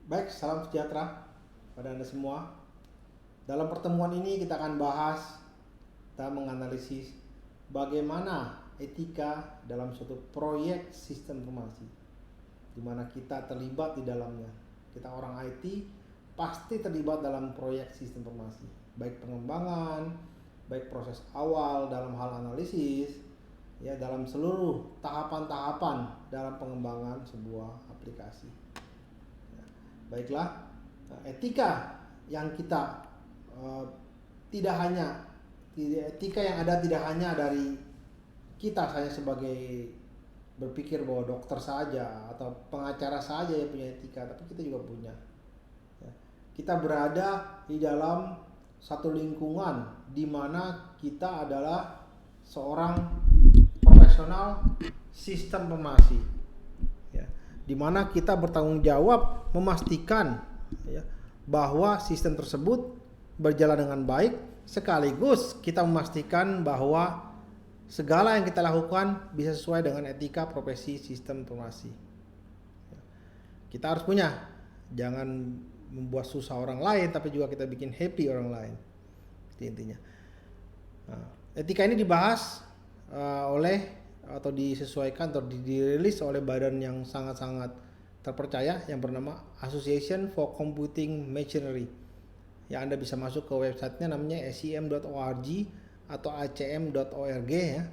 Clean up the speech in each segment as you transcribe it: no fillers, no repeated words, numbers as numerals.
Baik, salam sejahtera pada Anda semua. Dalam pertemuan ini kita akan bahas dan menganalisis bagaimana etika dalam suatu proyek sistem informasi, di mana kita terlibat di dalamnya. Kita orang IT pasti terlibat dalam proyek sistem informasi, baik pengembangan, baik proses awal dalam hal analisis, ya dalam seluruh tahapan-tahapan dalam pengembangan sebuah aplikasi. Baiklah, etika yang kita uh, tidak hanya etika yang ada tidak hanya dari kita saya sebagai berpikir bahwa dokter saja atau pengacara saja yang punya etika, tapi kita juga punya. Ya. Kita berada di dalam satu lingkungan di mana kita adalah seorang profesional sistem informasi, ya, di mana kita bertanggung jawab memastikan, ya, bahwa sistem tersebut berjalan dengan baik, sekaligus kita memastikan bahwa segala yang kita lakukan bisa sesuai dengan etika profesi sistem informasi. Kita harus punya, jangan membuat susah orang lain, tapi juga kita bikin happy orang lain. Itu intinya. Nah, etika ini dibahas oleh atau disesuaikan atau dirilis oleh badan yang sangat-sangat terpercaya yang bernama Association for Computing Machinery. Ya, Anda bisa masuk ke websitenya, namanya acm.org atau acm.org, ya.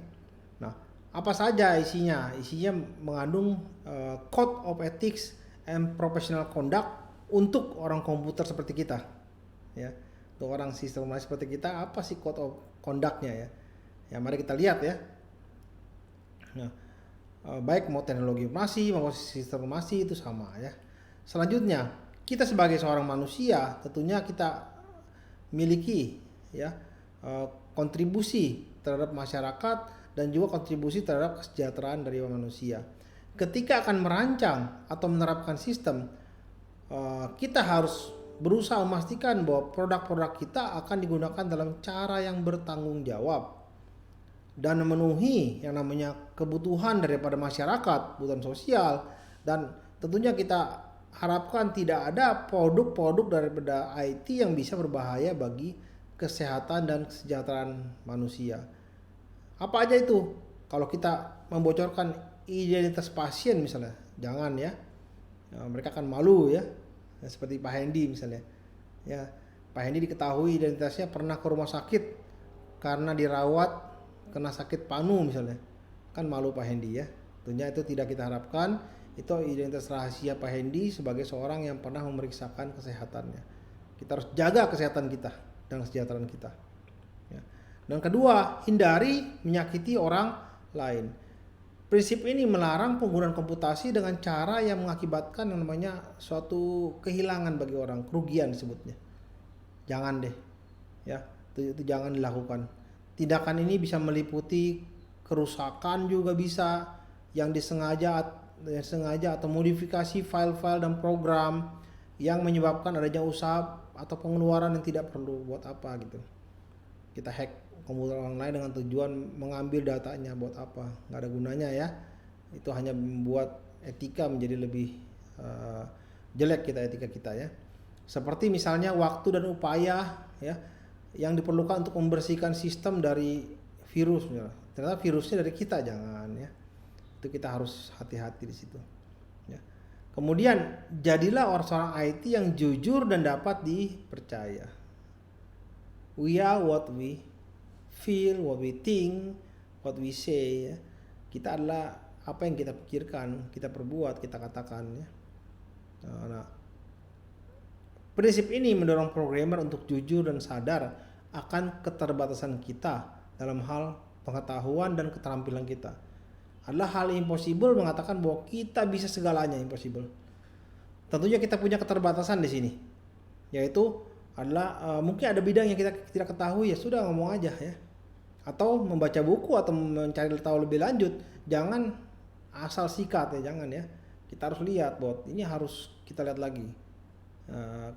Nah, apa saja isinya? Isinya mengandung Code of Ethics and Professional Conduct untuk orang komputer seperti kita, ya. Untuk orang sistem informasi seperti kita, apa sih Code of Conduct-nya, ya? Ya, mari kita lihat, ya. Nah, baik mau teknologi informasi maupun sistem informasi itu sama, ya. Selanjutnya, kita sebagai seorang manusia tentunya kita miliki, ya, kontribusi terhadap masyarakat dan juga kontribusi terhadap kesejahteraan dari manusia. Ketika akan merancang atau menerapkan sistem, kita harus berusaha memastikan bahwa produk-produk kita akan digunakan dalam cara yang bertanggung jawab dan memenuhi yang namanya kebutuhan daripada masyarakat, kebutuhan sosial, dan tentunya kita harapkan tidak ada produk-produk daripada IT yang bisa berbahaya bagi kesehatan dan kesejahteraan manusia. Apa aja itu? Kalau kita membocorkan identitas pasien misalnya, jangan, ya. Mereka akan malu, ya. Seperti Pak Hendy misalnya. Ya, Pak Hendy diketahui identitasnya pernah ke rumah sakit karena dirawat kena sakit panu misalnya. Kan malu Pak Hendy, ya. Tentunya itu tidak kita harapkan. Itu identitas rahasia Pak Hendy sebagai seorang yang pernah memeriksakan kesehatannya. Kita harus jaga kesehatan kita dan kesejahteraan kita, ya. Dan kedua, hindari menyakiti orang lain. Prinsip ini melarang penggunaan komputasi dengan cara yang mengakibatkan yang namanya suatu kehilangan bagi orang, kerugian disebutnya. Jangan deh, ya, itu jangan dilakukan. Tindakan ini bisa meliputi kerusakan, juga bisa yang disengaja atau modifikasi file-file dan program yang menyebabkan adanya usaha atau pengeluaran yang tidak perlu. Buat apa gitu? Kita hack komputer orang lain dengan tujuan mengambil datanya, buat apa? Nggak ada gunanya, ya. Itu hanya membuat etika menjadi lebih jelek etika kita, ya. Seperti misalnya waktu dan upaya, ya, yang diperlukan untuk membersihkan sistem dari virus, ya. Ternyata virusnya dari kita, jangan, ya. Itu kita harus hati-hati di situ, ya. Kemudian jadilah seorang IT yang jujur dan dapat dipercaya. We are what we feel, what we think, what we say, ya. Kita adalah apa yang kita pikirkan, kita perbuat, kita katakan, ya. Nah, prinsip ini mendorong programmer untuk jujur dan sadar akan keterbatasan kita dalam hal pengetahuan dan keterampilan kita. Adalah hal impossible mengatakan bahwa kita bisa segalanya, impossible. Tentunya kita punya keterbatasan di sini, yaitu adalah mungkin ada bidang yang kita tidak ketahui, ya sudah ngomong aja, ya. Atau membaca buku atau mencari tahu lebih lanjut, jangan asal sikat, ya, jangan, ya. Kita harus lihat bahwa ini harus kita lihat lagi.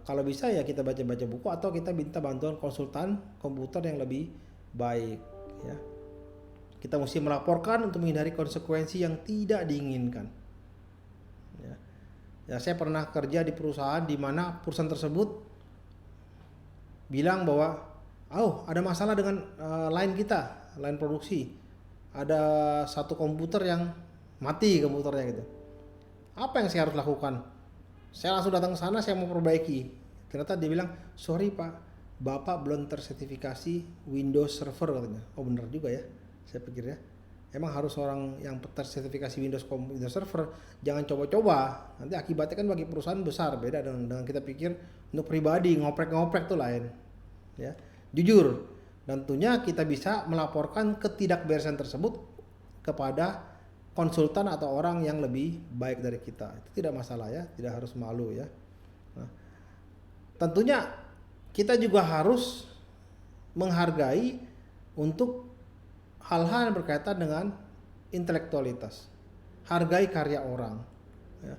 Kalau bisa ya kita baca-baca buku atau kita minta bantuan konsultan komputer yang lebih baik, ya. Kita mesti melaporkan untuk menghindari konsekuensi yang tidak diinginkan, ya. Ya, saya pernah kerja di perusahaan di mana perusahaan tersebut bilang bahwa, oh ada masalah dengan line kita, line produksi. Ada satu komputer yang mati komputernya gitu. Apa yang saya harus lakukan? Saya langsung datang ke sana, saya mau perbaiki. Ternyata dia bilang, sorry pak, bapak belum tersertifikasi Windows Server katanya. Oh benar juga ya, saya pikir ya. Emang harus orang yang tersertifikasi Windows Server, jangan coba-coba. Nanti akibatnya kan bagi perusahaan besar, beda dengan kita pikir untuk pribadi ngoprek-ngoprek tuh lain. Ya, jujur. Dan tentunya kita bisa melaporkan ketidakberesan tersebut kepada konsultan atau orang yang lebih baik dari kita. Itu tidak masalah ya, tidak harus malu ya. Nah, tentunya kita juga harus menghargai untuk hal-hal yang berkaitan dengan intelektualitas. Hargai karya orang. Ya.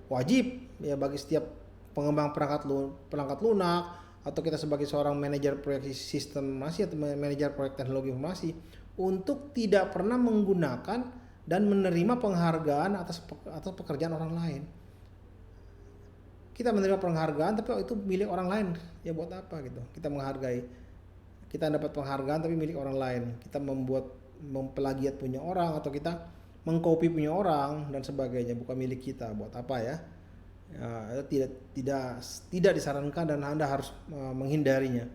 Wajib ya bagi setiap pengembang perangkat lunak atau kita sebagai seorang manajer proyek sistem informasi atau manajer proyek teknologi informasi untuk tidak pernah menggunakan dan menerima penghargaan atas pekerjaan orang lain. Kita menerima penghargaan tapi itu milik orang lain, ya buat apa gitu. Kita menghargai, kita dapat penghargaan tapi milik orang lain. Kita mempelagiat punya orang atau kita mengcopy punya orang dan sebagainya, bukan milik kita, buat apa ya? Ya, tidak disarankan dan Anda harus menghindarinya.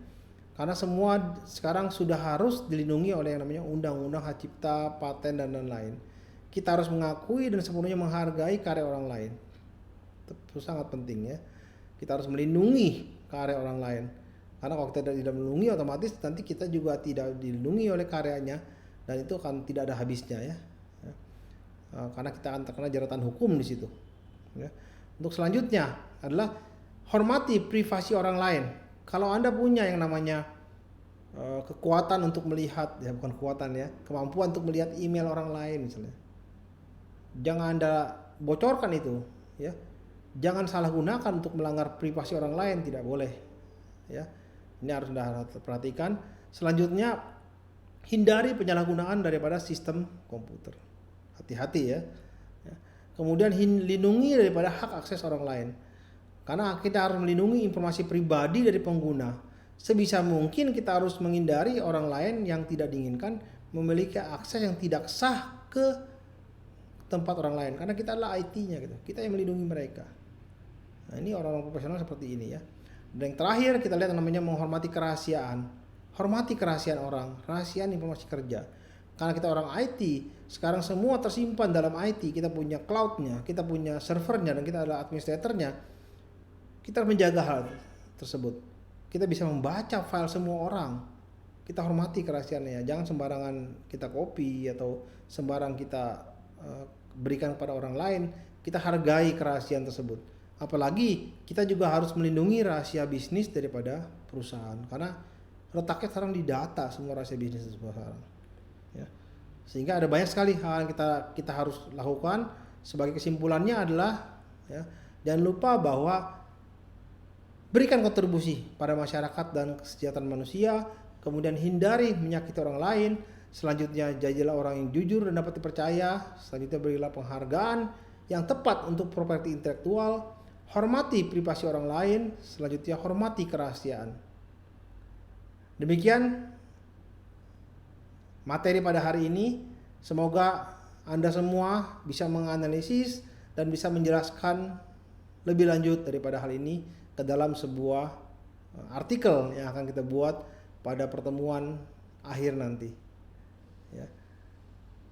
Karena semua sekarang sudah harus dilindungi oleh yang namanya undang-undang hak cipta, paten dan lain-lain. Kita harus mengakui dan sepenuhnya menghargai karya orang lain. Itu sangat penting ya. Kita harus melindungi karya orang lain. Karena kalau kita tidak melindungi, otomatis nanti kita juga tidak dilindungi oleh karyanya dan itu akan tidak ada habisnya ya. Karena kita akan terkena jeratan hukum di situ. Ya. Untuk selanjutnya adalah hormati privasi orang lain. Kalau Anda punya yang namanya kekuatan untuk melihat, ya bukan kekuatan ya, kemampuan untuk melihat email orang lain misalnya, jangan Anda bocorkan itu, ya. Jangan salah gunakan untuk melanggar privasi orang lain, tidak boleh, ya. Ini harus Anda perhatikan. Selanjutnya, hindari penyalahgunaan daripada sistem komputer. Hati-hati ya. Kemudian lindungi daripada hak akses orang lain. Karena kita harus melindungi informasi pribadi dari pengguna. Sebisa mungkin kita harus menghindari orang lain yang tidak diinginkan memiliki akses yang tidak sah ke tempat orang lain. Karena kita adalah IT-nya gitu. Kita yang melindungi mereka. Nah, ini orang-orang profesional seperti ini ya. Dan yang terakhir kita lihat namanya menghormati kerahasiaan. Hormati kerahasiaan orang, rahasiaan informasi kerja. Karena kita orang IT, sekarang semua tersimpan dalam IT. Kita punya cloud-nya, kita punya servernya, dan kita adalah administratornya. Kita menjaga hal tersebut. Kita bisa membaca file semua orang. Kita hormati kerahasiaannya. Jangan sembarangan kita copy atau sembarang kita berikan kepada orang lain. Kita hargai kerahasiaan tersebut. Apalagi kita juga harus melindungi rahasia bisnis daripada perusahaan. Karena letaknya sekarang di data semua rahasia bisnis sekarang. Ya. Sehingga ada banyak sekali hal yang kita harus lakukan. Sebagai kesimpulannya adalah ya, jangan lupa bahwa berikan kontribusi pada masyarakat dan kesejahteraan manusia, kemudian hindari menyakiti orang lain, selanjutnya jadilah orang yang jujur dan dapat dipercaya, selanjutnya berilah penghargaan yang tepat untuk properti intelektual, hormati privasi orang lain, selanjutnya hormati kerahasiaan. Demikian materi pada hari ini. Semoga Anda semua bisa menganalisis dan bisa menjelaskan lebih lanjut daripada hal ini ke dalam sebuah artikel yang akan kita buat pada pertemuan akhir nanti. Ya.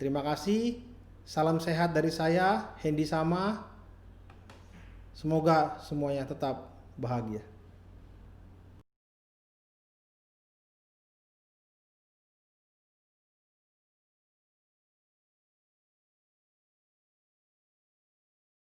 Terima kasih. Salam sehat dari saya, Hendy Sama. Semoga semuanya tetap bahagia.